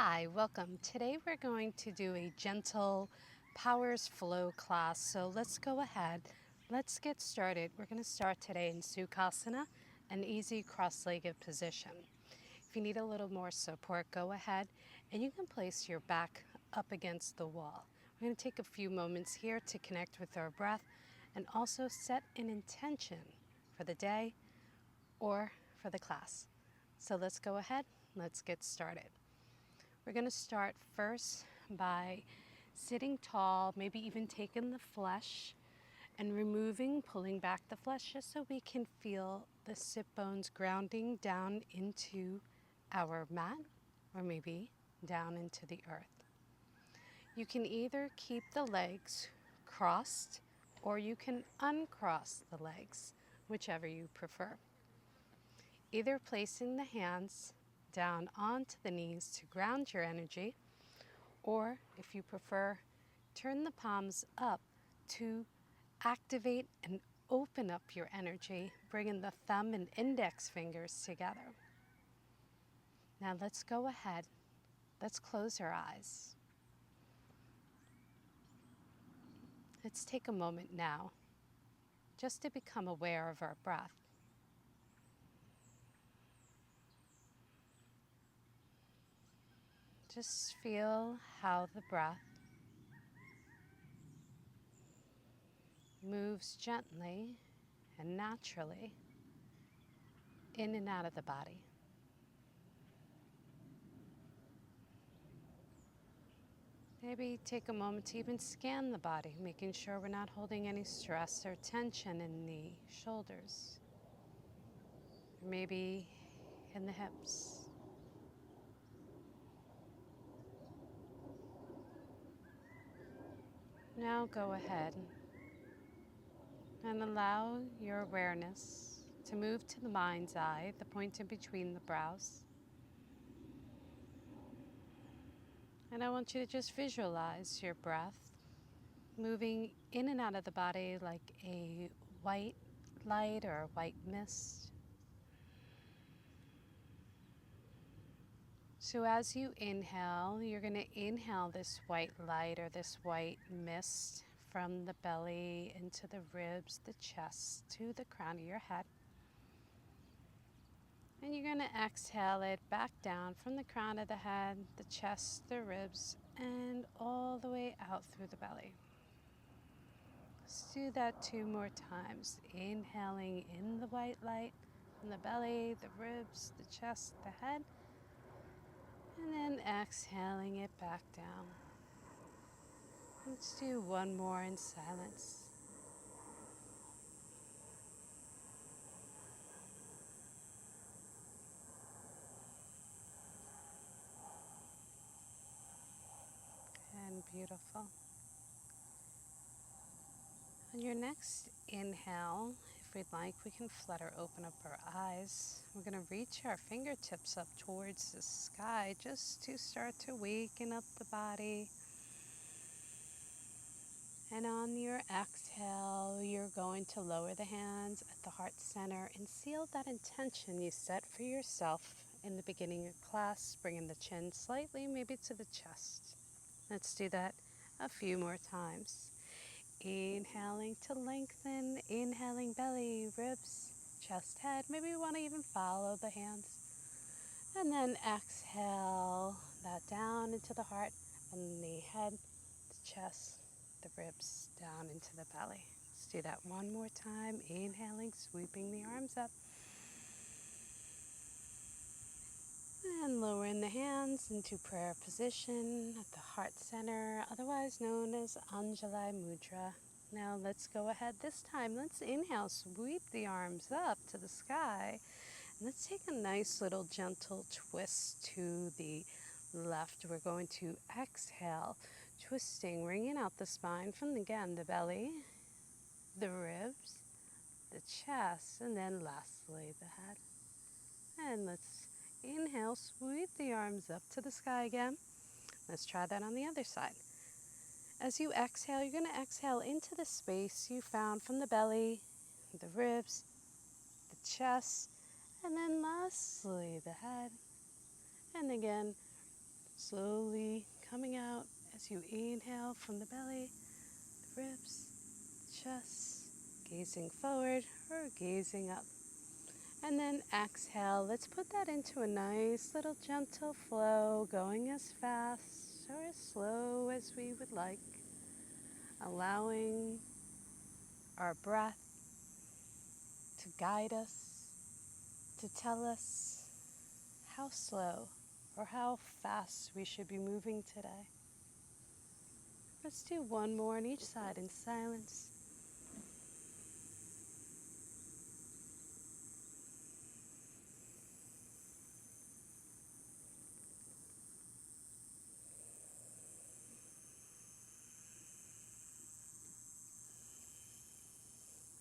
Hi, welcome. Today we're going to do a gentle powers flow class. So let's go ahead. Let's get started. We're going to start today in Sukhasana, an easy cross-legged position. If you need a little more support, go ahead and you can place your back up against the wall. We're going to take a few moments here to connect with our breath and also set an intention for the day or for the class. So let's go ahead. Let's get started. We're going to start first by sitting tall, maybe even taking the flesh and removing, pulling back the flesh just so we can feel the sit bones grounding down into our mat or maybe down into the earth. You can either keep the legs crossed or you can uncross the legs, whichever you prefer. Either placing the hands down onto the knees to ground your energy, or if you prefer, turn the palms up to activate and open up your energy, bringing the thumb and index fingers together. Now let's go ahead. Let's close our eyes. Let's take a moment now just to become aware of our breath. Just feel how the breath moves gently and naturally in and out of the body. Maybe take a moment to even scan the body, making sure we're not holding any stress or tension in the shoulders, or maybe in the hips. Now go ahead and allow your awareness to move to the mind's eye, the point in between the brows. And I want you to just visualize your breath moving in and out of the body like a white light or a white mist. So as you inhale, you're going to inhale this white light or this white mist from the belly into the ribs, the chest, to the crown of your head. And you're going to exhale it back down from the crown of the head, the chest, the ribs, and all the way out through the belly. Let's do that 2 more times. Inhaling in the white light from the belly, the ribs, the chest, the head. And then exhaling it back down. Let's do 1 more in silence. And beautiful. On your next inhale, if we'd like, we can flutter open up our eyes. We're going to reach our fingertips up towards the sky just to start to waken up the body. And on your exhale, you're going to lower the hands at the heart center and seal that intention you set for yourself in the beginning of class, bringing the chin slightly, maybe to the chest. Let's do that a few more times. Inhaling to lengthen, inhaling belly, ribs, chest, head. Maybe you want to even follow the hands. And then exhale that down into the heart and the head, the chest, the ribs, down into the belly. Let's do that 1 more time. Inhaling, sweeping the arms up. And lowering the hands into prayer position at the heart center, otherwise known as Anjali Mudra. Now let's go ahead this time. Let's inhale, sweep the arms up to the sky. And let's take a nice little gentle twist to the left. We're going to exhale, twisting, wringing out the spine from, again, the belly, the ribs, the chest, and then lastly the head. And let's inhale, sweep the arms up to the sky again. Let's try that on the other side. As you exhale, you're going to exhale into the space you found from the belly, the ribs, the chest, and then lastly the head. And again, Slowly coming out as you inhale from the belly, the ribs, chest, gazing forward or gazing up. And then exhale. Let's put that into a nice little gentle flow, going as fast or as slow as we would like, allowing our breath to guide us, to tell us how slow or how fast we should be moving today. Let's do one more on each side in silence.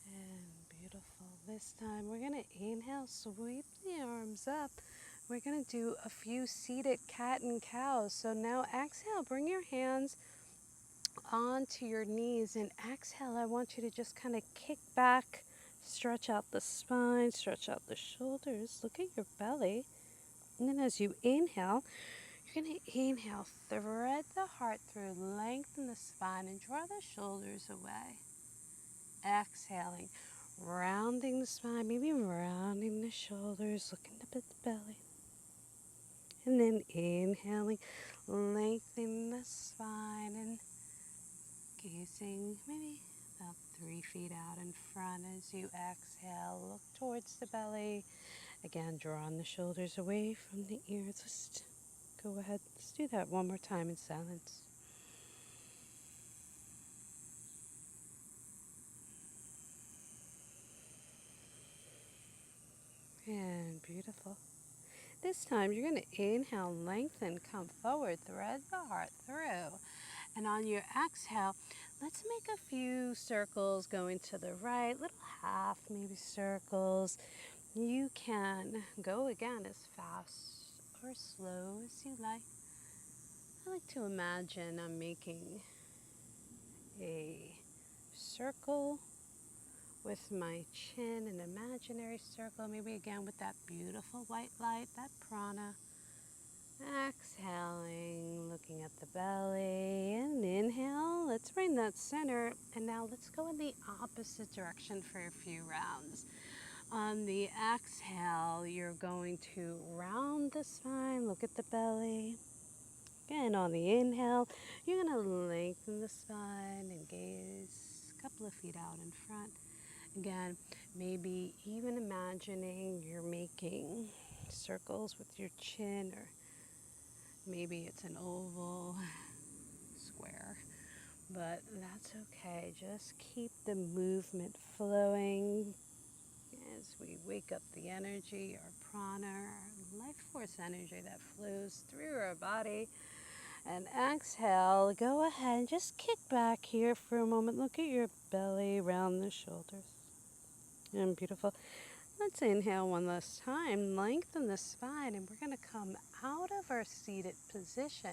And beautiful. This time we're going to inhale, sweep the arms up. We're going to do a few seated cat and cow. So now exhale, bring your hands onto your knees, and exhale, I want you to just kind of kick back, stretch out the spine, stretch out the shoulders, look at your belly. And then as you inhale, you're going to inhale, thread the heart through, lengthen the spine, and draw the shoulders away. Exhaling, rounding the spine, maybe rounding the shoulders, looking up at the belly. And then inhaling, lengthening the spine and gazing maybe about 3 feet out in front as you exhale. Look towards the belly. Again, drawing the shoulders away from the ears. Just go ahead. Let's do that one more time in silence. And beautiful. This time you're going to inhale, lengthen, come forward, thread the heart through. And on your exhale, let's make a few circles going to the right, little half maybe circles. You can go again as fast or slow as you like. I like to imagine I'm making a circle with my chin, an imaginary circle, maybe again with that beautiful white light, that prana. Exhaling, looking at the belly, and inhale. Let's bring that center, and now let's go in the opposite direction for a few rounds. On the exhale, you're going to round the spine, look at the belly. Again, on the inhale, you're going to lengthen the spine and gaze a couple of feet out in front. Again, maybe even imagining you're making circles with your chin, or maybe it's an oval, square, but that's okay. Just keep the movement flowing as we wake up the energy, our prana, our life force energy that flows through our body. And exhale, go ahead and just kick back here for a moment. Look at your belly, round the shoulders. And beautiful. Let's inhale one last time, lengthen the spine, and we're going to come out of our seated position.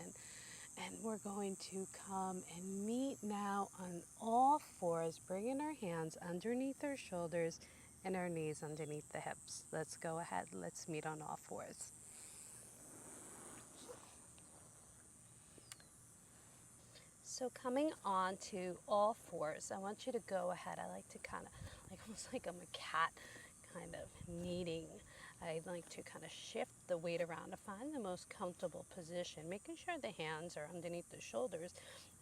And we're going to come and meet now on all fours, bringing our hands underneath our shoulders and our knees underneath the hips. Let's go ahead. Let's meet on all fours. So coming on to all fours, I want you to go ahead. I like to kind of, almost like I'm a cat, kind of kneading. I like to kind of shift the weight around to find the most comfortable position, making sure the hands are underneath the shoulders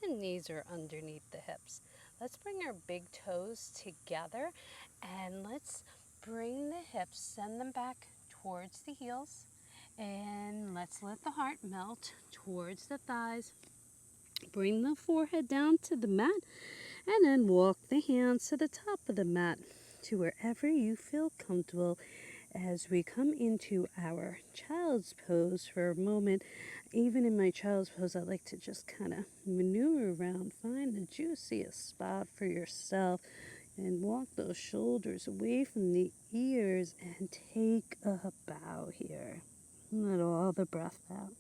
and knees are underneath the hips. Let's bring our big toes together, and let's bring the hips, send them back towards the heels, and let's let the heart melt towards the thighs. Bring the forehead down to the mat, and then walk the hands to the top of the mat to wherever you feel comfortable. As we come into our child's pose for a moment, even in my child's pose, I like to just kind of maneuver around, find the juiciest spot for yourself, and walk those shoulders away from the ears and take a bow here. Let all the breath out.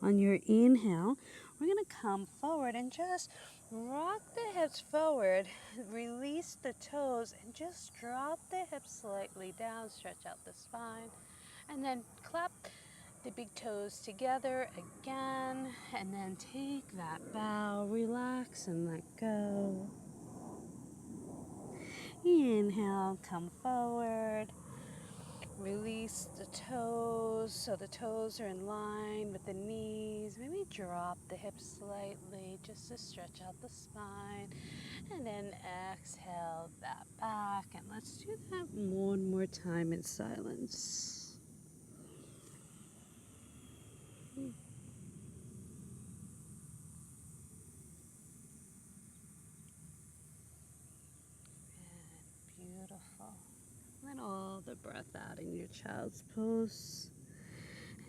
On your inhale, we're going to come forward and just rock the hips forward, release the toes, and just drop the hips slightly down, stretch out the spine, and then clap the big toes together again, and then take that bow, relax and let go. Inhale, come forward. Release the toes so the toes are in line with the knees. Maybe drop the hips slightly just to stretch out the spine. And then exhale that back. And let's do that one more time in silence. Beautiful. Let all the breath out in your child's pose.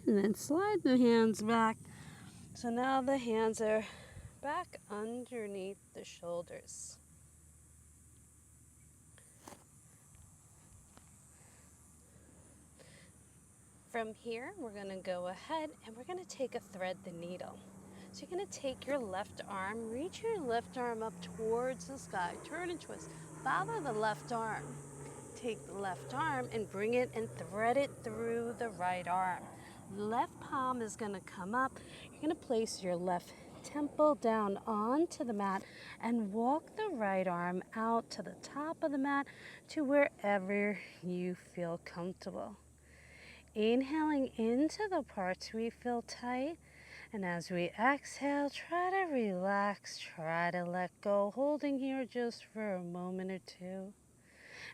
And then slide the hands back. So now the hands are back underneath the shoulders. From here, we're going to go ahead and we're going to take a thread the needle. So you're going to take your left arm, reach your left arm up towards the sky, turn and twist, follow the left arm. Take the left arm and bring it and thread it through the right arm. Left palm is going to come up. You're going to place your left temple down onto the mat and walk the right arm out to the top of the mat to wherever you feel comfortable. Inhaling into the parts we feel tight, and as we exhale, try to relax, try to let go, holding here just for a moment or two.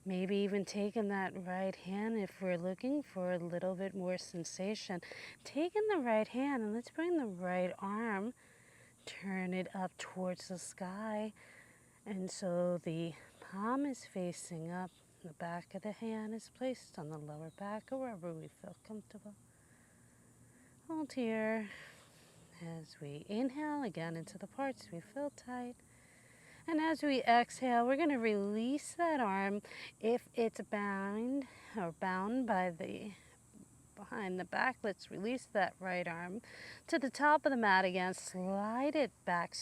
Maybe even taking that right hand if we're looking for a little bit more sensation. Taking the right hand and let's bring the right arm, turn it up towards the sky. And so the palm is facing up. The back of the hand is placed on the lower back or wherever we feel comfortable. Hold here as we inhale again into the parts we feel tight. And as we exhale, we're going to release that arm. If it's bound by the behind the back, let's release that right arm to the top of the mat again. Slide it back.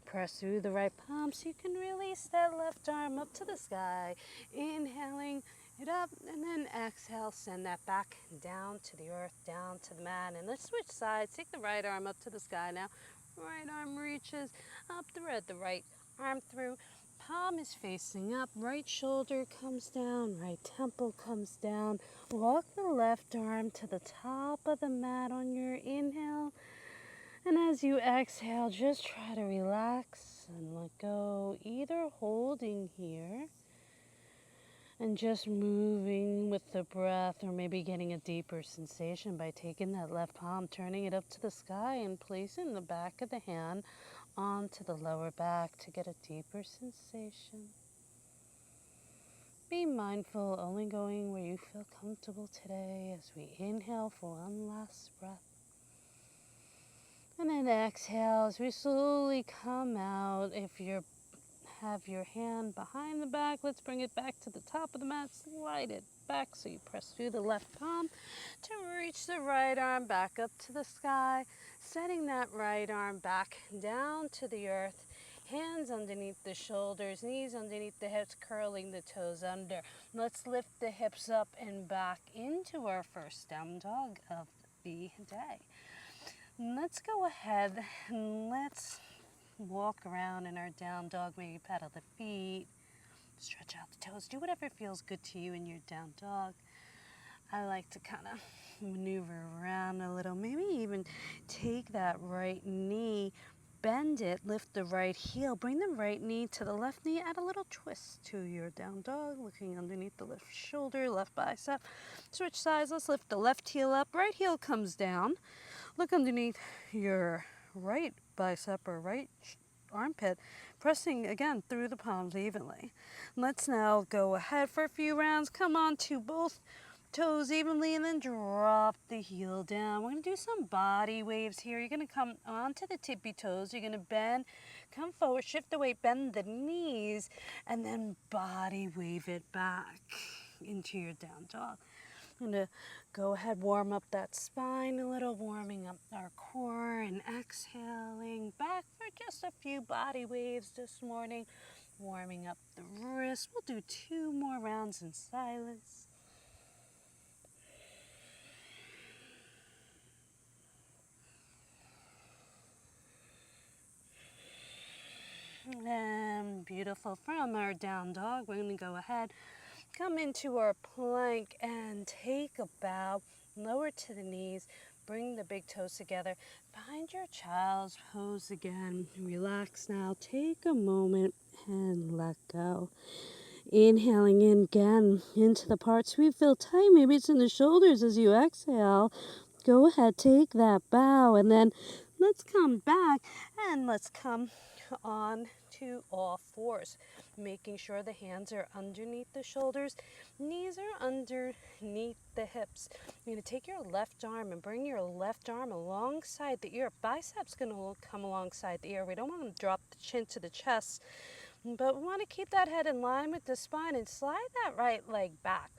Press through the right palm so you can release that left arm up to the sky. Inhaling it up and then exhale, send that back down to the earth, down to the mat. And let's switch sides. Take the right arm up to the sky now. Right arm reaches up, thread the right arm through. Palm is facing up, right shoulder comes down, right temple comes down. Walk the left arm to the top of the mat on your inhale. And as you exhale, just try to relax and let go, either holding here and just moving with the breath, or maybe getting a deeper sensation by taking that left palm, turning it up to the sky and placing the back of the hand onto the lower back to get a deeper sensation. Be mindful, only going where you feel comfortable today as we inhale for one last breath. And then exhale as we slowly come out. If you have your hand behind the back, let's bring it back to the top of the mat. Slide it back so you press through the left palm to reach the right arm back up to the sky. Setting that right arm back down to the earth. Hands underneath the shoulders, knees underneath the hips, curling the toes under. Let's lift the hips up and back into our first down dog of the day. Let's go ahead and let's walk around in our down dog. Maybe pedal the feet, stretch out the toes, do whatever feels good to you in your down dog. I like to kind of maneuver around a little, maybe even take that right knee, bend it, lift the right heel, bring the right knee to the left knee, add a little twist to your down dog, looking underneath the left shoulder, left bicep. Switch sides, let's lift the left heel up, right heel comes down. Look underneath your right bicep or right armpit, pressing again through the palms evenly. Let's now go ahead for a few rounds. Come on to both toes evenly and then drop the heel down. We're going to do some body waves here. You're going to come onto the tippy toes. You're going to bend, come forward, shift the weight, bend the knees, and then body wave it back into your down dog. I'm going to go ahead, warm up that spine a little, warming up our core and exhaling back for just a few body waves this morning. Warming up the wrist. We'll do 2 more rounds in silence. And beautiful. From our down dog, we're going to go ahead, come into our plank and take a bow, lower to the knees, bring the big toes together. Find your child's pose again. Relax now. Take a moment and let go. Inhaling in again into the parts we feel tight. Maybe it's in the shoulders as you exhale. Go ahead, take that bow, and then let's come back and let's come on to all fours, making sure the hands are underneath the shoulders, knees are underneath the hips. You're going to take your left arm and bring your left arm alongside the ear. Biceps going to come alongside the ear. We don't want to drop the chin to the chest, but we want to keep that head in line with the spine and slide that right leg back.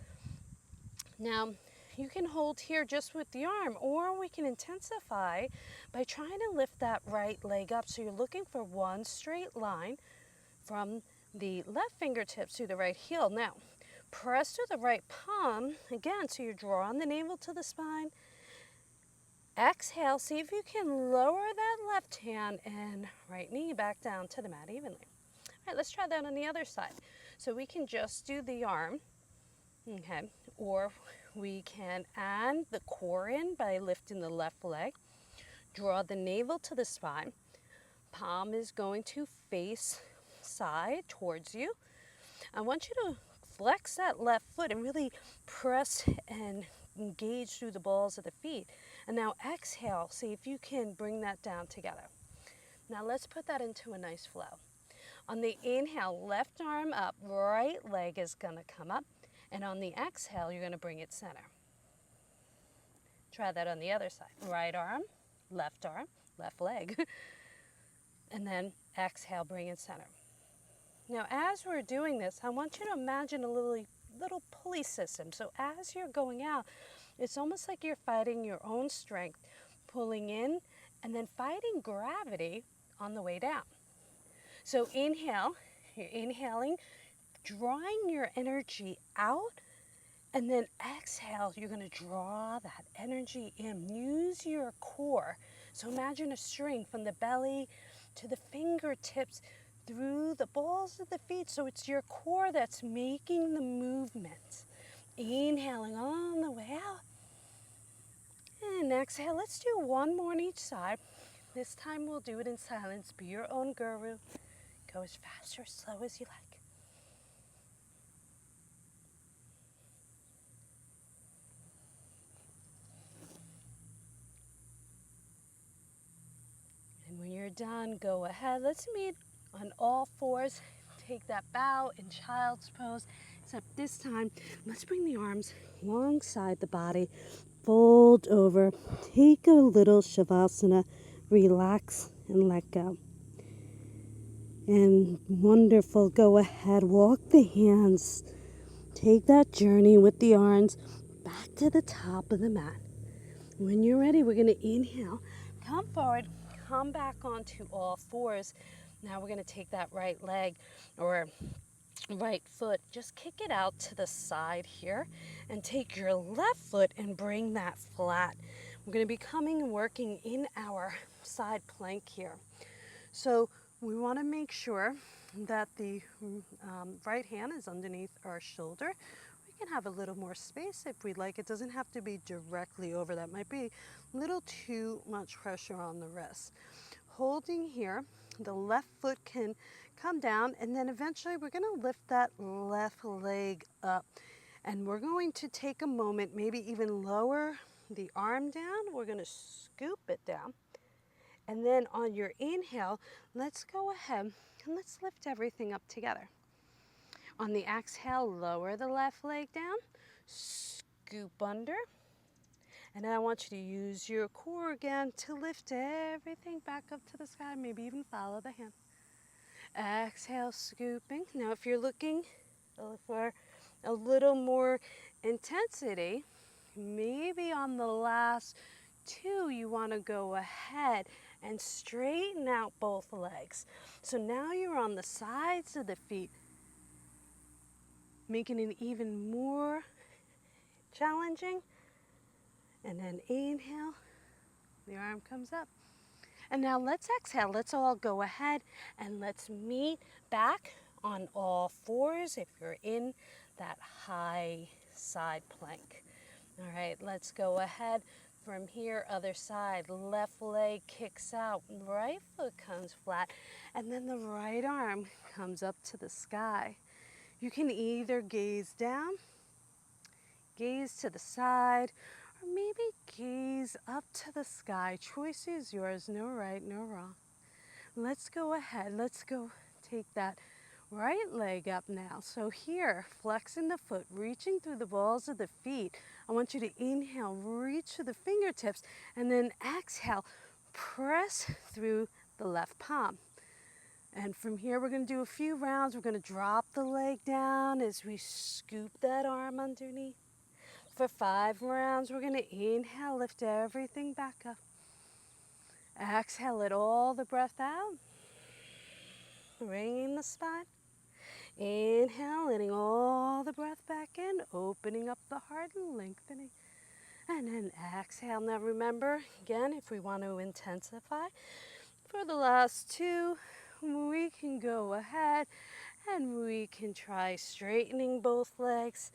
Now, you can hold here just with the arm, or we can intensify by trying to lift that right leg up. So you're looking for one straight line from the left fingertips to the right heel. Now, press to the right palm again, so you're drawing the navel to the spine. Exhale, see if you can lower that left hand and right knee back down to the mat evenly. All right, let's try that on the other side. So we can just do the arm, okay, or we can add the core in by lifting the left leg. Draw the navel to the spine. Palm is going to face side towards you. I want you to flex that left foot and really press and engage through the balls of the feet. And now exhale, see if you can bring that down together. Now let's put that into a nice flow. On the inhale, left arm up, right leg is going to come up. And on the exhale, you're going to bring it center. Try that on the other side. Right arm, left leg. And then exhale, bring it center. Now, as we're doing this, I want you to imagine a little pulley system. So as you're going out, it's almost like you're fighting your own strength, pulling in, and then fighting gravity on the way down. So inhale, you're inhaling, drawing your energy out. And then exhale, you're going to draw that energy in. Use your core. So imagine a string from the belly to the fingertips through the balls of the feet. So it's your core that's making the movement. Inhaling on the way out. And exhale. Let's do one more on each side. This time we'll do it in silence. Be your own guru. Go as fast or slow as you like. And when you're done, go ahead. Let's meet on all fours. Take that bow in child's pose. Except this time, let's bring the arms alongside the body. Fold over. Take a little shavasana. Relax and let go. And wonderful. Go ahead. Walk the hands. Take that journey with the arms back to the top of the mat. When you're ready, we're going to inhale. Come forward. Come back onto all fours. Now we're going to take that right leg or right foot, just kick it out to the side here and take your left foot and bring that flat. We're going to be coming and working in our side plank here. So we want to make sure that the right hand is underneath our shoulder. We can have a little more space if we'd like. It doesn't have to be directly over. That might be a little too much pressure on the wrist. Holding here, the left foot can come down, and then eventually we're going to lift that left leg up. And we're going to take a moment, maybe even lower the arm down. We're going to scoop it down. And then on your inhale, let's go ahead and let's lift everything up together. On the exhale, lower the left leg down, scoop under. And then I want you to use your core again to lift everything back up to the sky, maybe even follow the hand. Exhale, scooping. Now if you're looking for a little more intensity, maybe on the last two you want to go ahead and straighten out both legs. So now you're on the sides of the feet, making it even more challenging. And then inhale, the arm comes up. And now let's exhale. Let's all go ahead and let's meet back on all fours if you're in that high side plank. All right, let's go ahead. From here, other side, left leg kicks out, right foot comes flat, and then the right arm comes up to the sky. You can either gaze down, gaze to the side, or maybe gaze up to the sky. Choice is yours, no right, no wrong. Let's go ahead, let's go take that right leg up now. So here, flexing the foot, reaching through the balls of the feet. I want you to inhale, reach to the fingertips, and then exhale, press through the left palm. And from here, we're going to do a few rounds. We're going to drop the leg down as we scoop that arm underneath. For 5 rounds, we're going to inhale, lift everything back up. Exhale, let all the breath out, bringing the spine. Inhale, letting all the breath back in, opening up the heart and lengthening. And then exhale. Now remember, again, if we want to intensify, for the last 2, we can go ahead and we can try straightening both legs.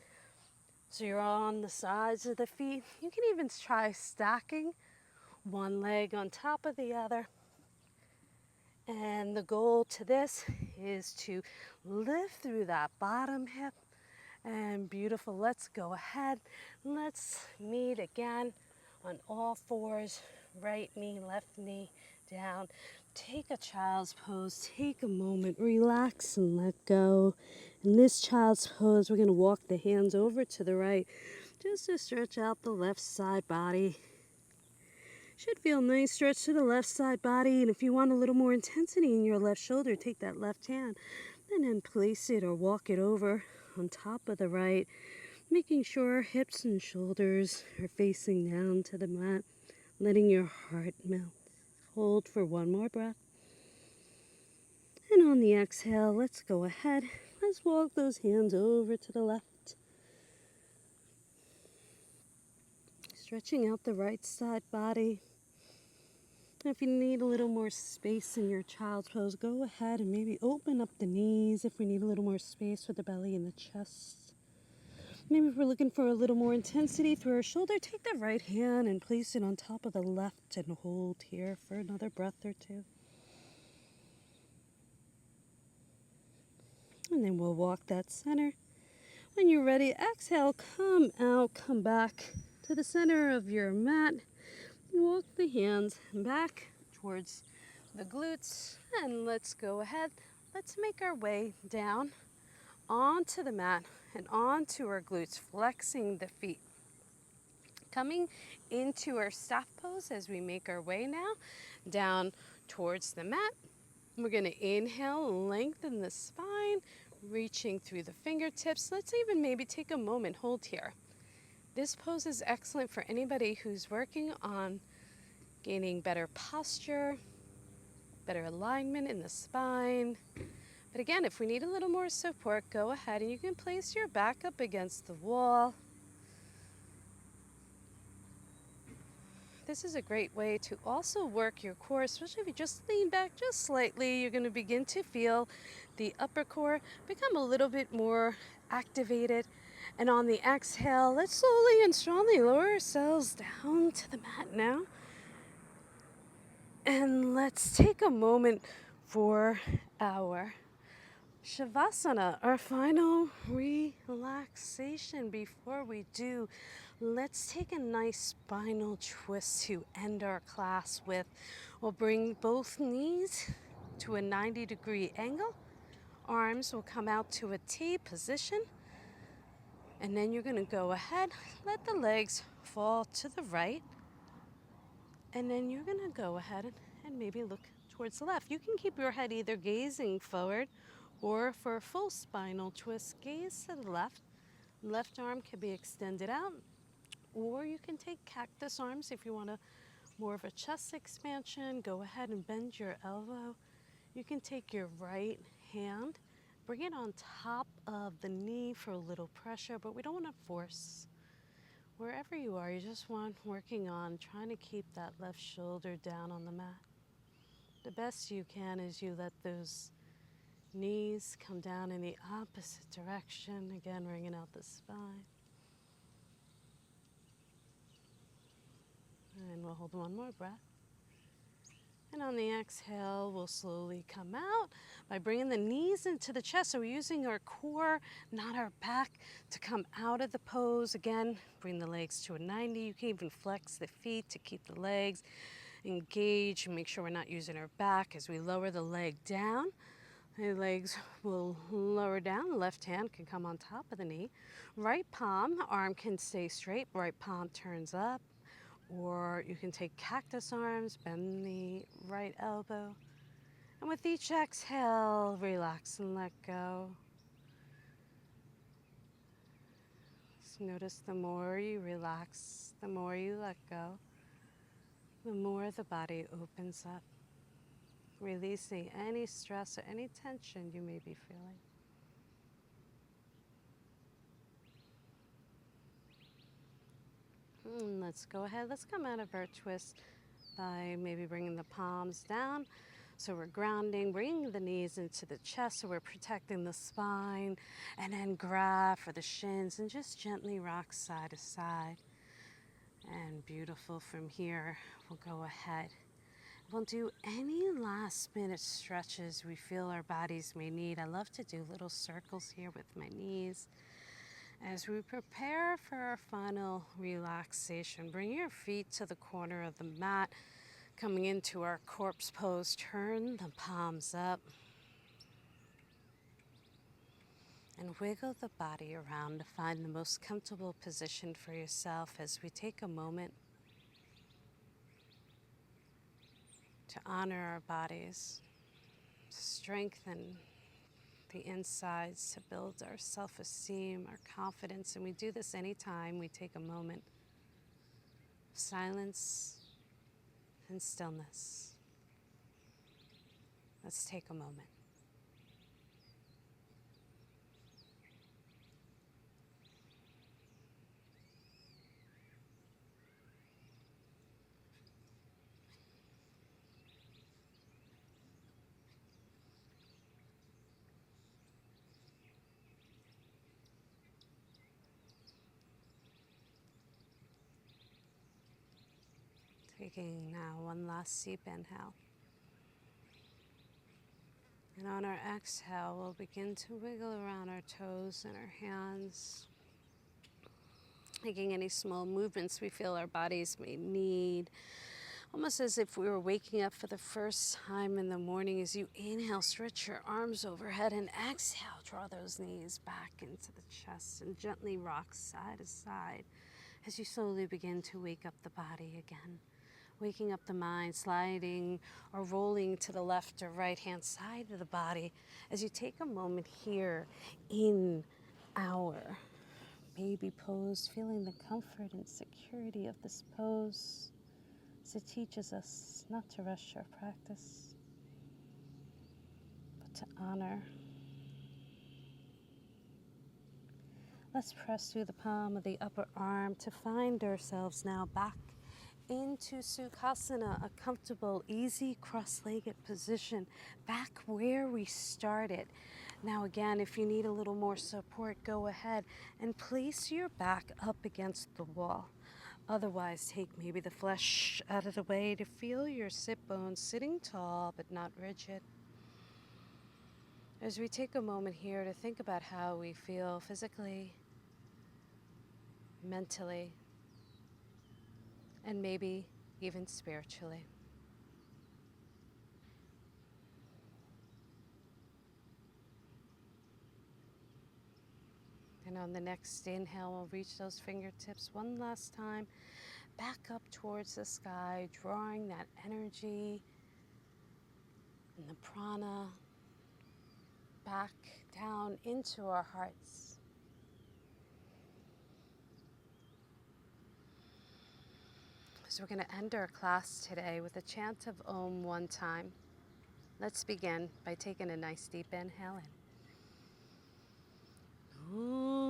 So you're on the sides of the feet. You can even try stacking one leg on top of the other. And the goal to this is to lift through that bottom hip. And beautiful. Let's go ahead. Let's meet again on all fours. Right knee, left knee down. Take a child's pose. Take a moment. Relax and let go. In this child's pose, we're going to walk the hands over to the right just to stretch out the left side body. Should feel nice stretch to the left side body. And if you want a little more intensity in your left shoulder, take that left hand and then place it or walk it over on top of the right, making sure hips and shoulders are facing down to the mat, letting your heart melt. Hold for one more breath. And on the exhale, let's go ahead. Let's walk those hands over to the left. Stretching out the right side body. If you need a little more space in your child's pose, go ahead and maybe open up the knees if we need a little more space for the belly and the chest. Maybe if we're looking for a little more intensity through our shoulder, take the right hand and place it on top of the left and hold here for another breath or 2. And then we'll walk that center. When you're ready, exhale, come out, come back to the center of your mat. Walk the hands back towards the glutes, and let's go ahead. Let's make our way down onto the mat and onto our glutes, flexing the feet. Coming into our staff pose as we make our way now down towards the mat. We're going to inhale, lengthen the spine, reaching through the fingertips. Let's even maybe take a moment, hold here. This pose is excellent for anybody who's working on gaining better posture, better alignment in the spine. But again, if we need a little more support, go ahead and you can place your back up against the wall. This is a great way to also work your core, especially if you just lean back just slightly. You're going to begin to feel the upper core become a little bit more activated. And on the exhale, let's slowly and strongly lower ourselves down to the mat now. And let's take a moment for our Shavasana, our final relaxation. Before we do, let's take a nice spinal twist to end our class with. We'll bring both knees to a 90-degree angle. Arms will come out to a T position. And then you're going to go ahead, let the legs fall to the right. And then you're going to go ahead and maybe look towards the left. You can keep your head either gazing forward, or for a full spinal twist, gaze to the left. Left arm can be extended out, or you can take cactus arms if you want more of a chest expansion. Go ahead and bend your elbow. You can take your right hand, bring it on top of the knee for a little pressure, but we don't want to force. Wherever you are, you just want working on trying to keep that left shoulder down on the mat. The best you can as you let those knees come down in the opposite direction. Again, wringing out the spine. And we'll hold one more breath. And on the exhale, we'll slowly come out by bringing the knees into the chest. So we're using our core, not our back, to come out of the pose. Again, bring the legs to a 90. You can even flex the feet to keep the legs engaged and make sure we're not using our back. As we lower the leg down, the legs will lower down. The left hand can come on top of the knee. Right palm, arm can stay straight. Right palm turns up. Or you can take cactus arms, bend the right elbow. And with each exhale, relax and let go. Just notice the more you relax, the more you let go, the more the body opens up, releasing any stress or any tension you may be feeling. Let's go ahead. Let's come out of our twist by maybe bringing the palms down. So we're grounding, bringing the knees into the chest so we're protecting the spine, and then grab for the shins and just gently rock side to side. And beautiful from here, we'll go ahead. We'll do any last minute stretches we feel our bodies may need. I love to do little circles here with my knees. As we prepare for our final relaxation, bring your feet to the corner of the mat, coming into our corpse pose. Turn the palms up and wiggle the body around to find the most comfortable position for yourself as we take a moment to honor our bodies, to strengthen the insides, to build our self-esteem, our confidence. And we do this anytime we take a moment of silence and stillness. Let's take a moment. Taking now one last deep inhale. And on our exhale, we'll begin to wiggle around our toes and our hands, making any small movements we feel our bodies may need. Almost as if we were waking up for the first time in the morning. As you inhale, stretch your arms overhead, and exhale, draw those knees back into the chest and gently rock side to side as you slowly begin to wake up the body again. Waking up the mind, sliding or rolling to the left or right hand side of the body as you take a moment here in our baby pose, feeling the comfort and security of this pose as it teaches us not to rush our practice, but to honor. Let's press through the palm of the upper arm to find ourselves now back into Sukhasana, a comfortable, easy cross-legged position, back where we started. Now again, if you need a little more support, go ahead and place your back up against the wall. Otherwise, take maybe the flesh out of the way to feel your sit bones sitting tall but not rigid. As we take a moment here to think about how we feel physically, mentally, and maybe even spiritually. And on the next inhale, we'll reach those fingertips one last time, back up towards the sky, drawing that energy and the prana back down into our hearts. So we're going to end our class today with a chant of Om one time. Let's begin by taking a nice deep inhale in. Om.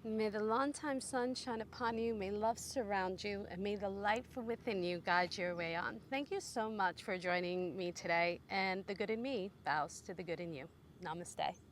May the long-time sun shine upon you, may love surround you, and may the light from within you guide your way on. Thank you so much for joining me today, and the good in me bows to the good in you. Namaste.